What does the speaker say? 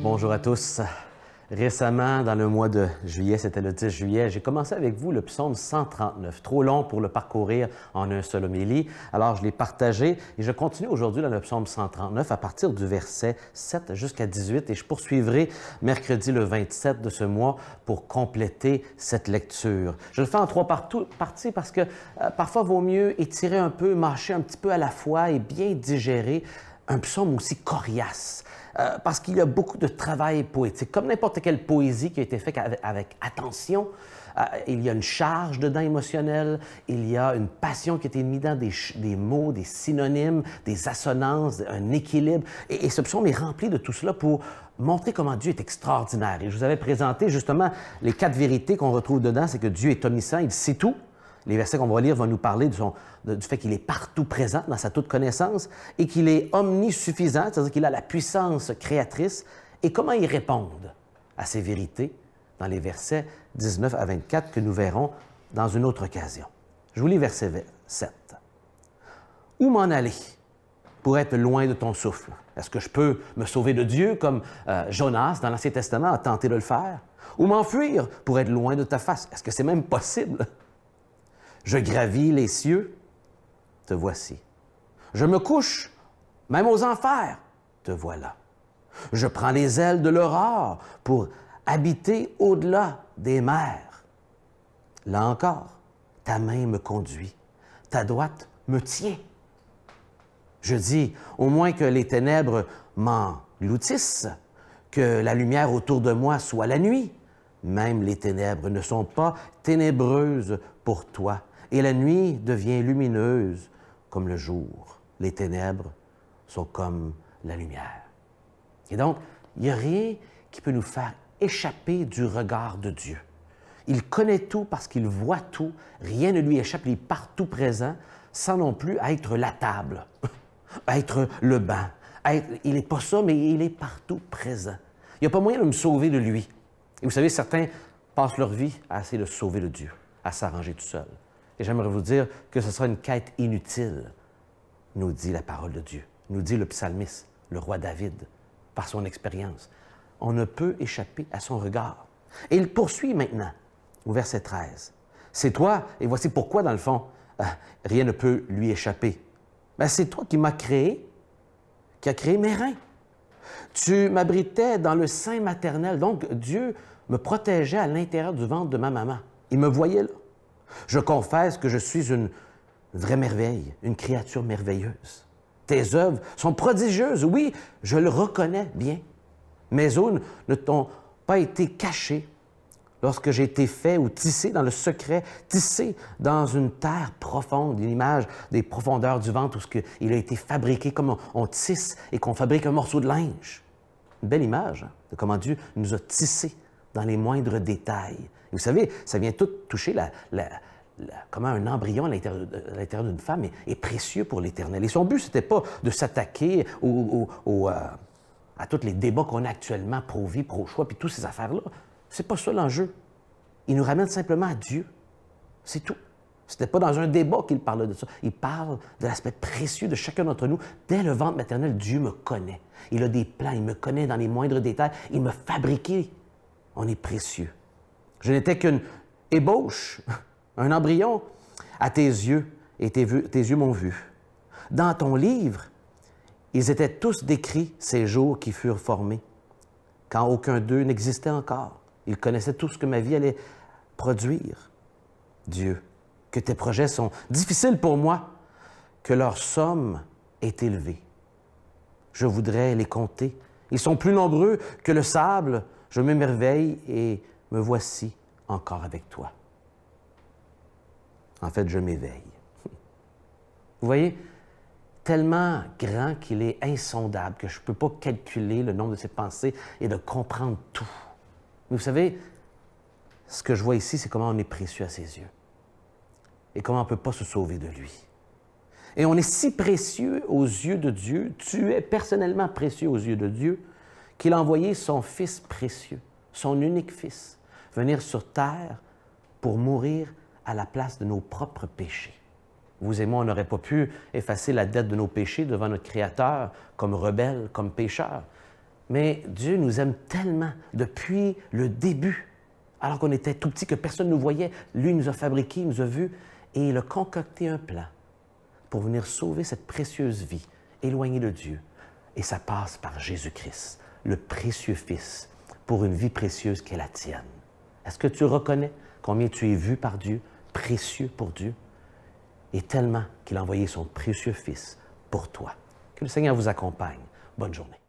Bonjour à tous. Récemment, dans le mois de juillet, c'était le 10 juillet, j'ai commencé avec vous le psaume 139, trop long pour le parcourir en un seul homélie. Alors, je l'ai partagé et je continue aujourd'hui dans le psaume 139 à partir du verset 7 jusqu'à 18 et je poursuivrai mercredi le 27 de ce mois pour compléter cette lecture. Je le fais en trois parties parce que parfois, il vaut mieux étirer un peu, mâcher un petit peu à la fois et bien digérer un psaume aussi coriace. Parce qu'il y a beaucoup de travail poétique. Comme n'importe quelle poésie qui a été faite avec attention, il y a une charge dedans émotionnelle, il y a une passion qui a été mise dans des mots, des synonymes, des assonances, un équilibre. Et ce psaume est rempli de tout cela pour montrer comment Dieu est extraordinaire. Et je vous avais présenté justement les 4 vérités qu'on retrouve dedans, c'est que Dieu est omniscient, il sait tout. Les versets qu'on va lire vont nous parler du fait qu'il est partout présent dans sa toute connaissance et qu'il est omnisuffisant, c'est-à-dire qu'il a la puissance créatrice. Et comment y répondre à ces vérités dans les versets 19 à 24 que nous verrons dans une autre occasion. Je vous lis verset 7. « Où m'en aller pour être loin de ton souffle? Est-ce que je peux me sauver de Dieu comme Jonas dans l'Ancien Testament a tenté de le faire? Ou m'enfuir pour être loin de ta face? Est-ce que c'est même possible? Je gravis les cieux, te voici. Je me couche, même aux enfers, te voilà. Je prends les ailes de l'aurore pour habiter au-delà des mers. Là encore, ta main me conduit, ta droite me tient. Je dis, au moins que les ténèbres m'engloutissent, que la lumière autour de moi soit la nuit. Même les ténèbres ne sont pas ténébreuses pour toi. Et la nuit devient lumineuse comme le jour. Les ténèbres sont comme la lumière. Et donc, il n'y a rien qui peut nous faire échapper du regard de Dieu. Il connaît tout parce qu'il voit tout. Rien ne lui échappe. Il est partout présent, sans non plus être la table, être le banc. Il n'est pas ça, mais il est partout présent. Il n'y a pas moyen de me sauver de lui. Et vous savez, certains passent leur vie à essayer de se sauver de Dieu, à s'arranger tout seul. Et j'aimerais vous dire que ce sera une quête inutile, nous dit la parole de Dieu, nous dit le psalmiste, le roi David, par son expérience. On ne peut échapper à son regard. Et il poursuit maintenant, au verset 13. C'est toi, et voici pourquoi, dans le fond, rien ne peut lui échapper. Ben, c'est toi qui m'as créé, qui as créé mes reins. Tu m'abritais dans le sein maternel, donc Dieu me protégeait à l'intérieur du ventre de ma maman. Il me voyait là. Je confesse que je suis une vraie merveille, une créature merveilleuse. Tes œuvres sont prodigieuses, oui, je le reconnais bien. Mes os ne t'ont pas été cachés lorsque j'ai été fait ou tissé dans le secret, tissé dans une terre profonde, l'image des profondeurs du ventre où il a été fabriqué comme on tisse et qu'on fabrique un morceau de linge. Une belle image de comment Dieu nous a tissés dans les moindres détails. Et vous savez, ça vient tout toucher comment un embryon à l'intérieur d'une femme est précieux pour l'Éternel. Et son but, ce n'était pas de s'attaquer à tous les débats qu'on a actuellement, pro-vie, pro-choix, puis toutes ces affaires-là. C'est pas ça l'enjeu. Il nous ramène simplement à Dieu. C'est tout. Ce n'était pas dans un débat qu'il parlait de ça. Il parle de l'aspect précieux de chacun d'entre nous. Dès le ventre maternel, Dieu me connaît. Il a des plans, il me connaît dans les moindres détails. Il m'a fabriqué. On est précieux. Je n'étais qu'une ébauche, un embryon à tes yeux, et tes yeux m'ont vu. Dans ton livre, ils étaient tous décrits, ces jours qui furent formés, quand aucun d'eux n'existait encore. Ils connaissaient tout ce que ma vie allait produire. Dieu, que tes projets sont difficiles pour moi, que leur somme est élevée. Je voudrais les compter. Ils sont plus nombreux que le sable. Je m'émerveille et me voici encore avec toi. En fait, je m'éveille. Vous voyez, tellement grand qu'il est insondable que je ne peux pas calculer le nombre de ses pensées et de comprendre tout. Mais vous savez, ce que je vois ici, c'est comment on est précieux à ses yeux et comment on ne peut pas se sauver de lui. Et on est si précieux aux yeux de Dieu, tu es personnellement précieux aux yeux de Dieu, qu'il a envoyé son Fils précieux, son unique Fils, venir sur terre pour mourir à la place de nos propres péchés. Vous et moi, on n'aurait pas pu effacer la dette de nos péchés devant notre Créateur comme rebelles, comme pécheurs. Mais Dieu nous aime tellement depuis le début, alors qu'on était tout petit, que personne ne nous voyait. Lui nous a fabriqués, il nous a vus, et il a concocté un plan pour venir sauver cette précieuse vie, éloignée de Dieu. Et ça passe par Jésus-Christ, le précieux Fils, pour une vie précieuse qui est la tienne. Est-ce que tu reconnais combien tu es vu par Dieu, précieux pour Dieu? Et tellement qu'il a envoyé son précieux Fils pour toi. Que le Seigneur vous accompagne. Bonne journée.